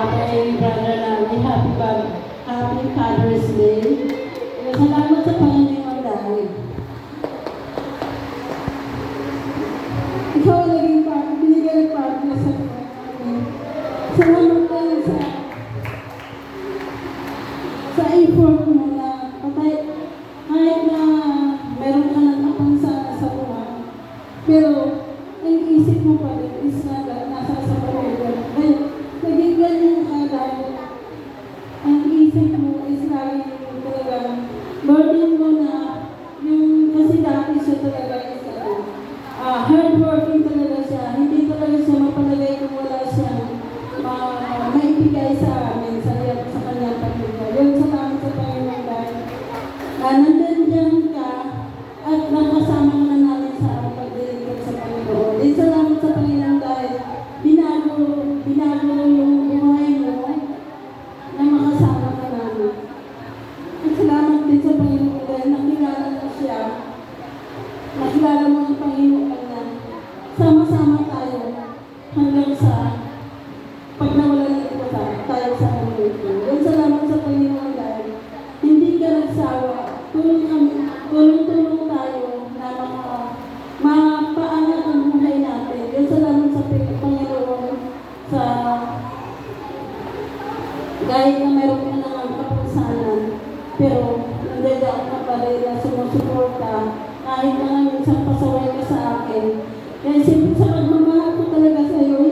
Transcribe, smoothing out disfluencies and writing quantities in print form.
kay Brother Nani, Happy Father's Day. Salamat sa Panginoon dahil ikaw naging binigyan ng partner sa akin. Salamat tayo sa effort mo na kahit na meron ka ng kapansanan sa buwan, pero ang isip mo pa rin is nasa sa pamilya. Naging ganyan ka dahil ang isip mo is lagi talaga burden mo na yung kasi dati siya talaga is hardworking talaga siya. Hindi talaga siya mapalagay kung wala siyang maibigay sa amin, sa kanyang pamilya. Yung salamat sa Panginoon dahil nandyan ka at nakasama na namin sa pagdiligod sa Panginoon. Din salamat sa Panginoon dahil binago yung buhay mo na makasama ka namin. At salamat din sa Panginoon dahil nakilala mo siya. Nakilala mo ang Panginoon na sama-sama tayo hanggang sa pag nawalan ko tayo sa mundo. Yan salamat sa Panginoon dahil hindi ka nagsawa. Tulong-tulong tayo na mapaangat ang buhay natin. Yan salamat sa Panginoon sa kahit na meron ka ng kapansanan, pero nandiyan ka pa rin na sumusuporta kahit na isang pasaway ka sa akin. Kaya siyempre sa magmamahal ko talaga sa iyo,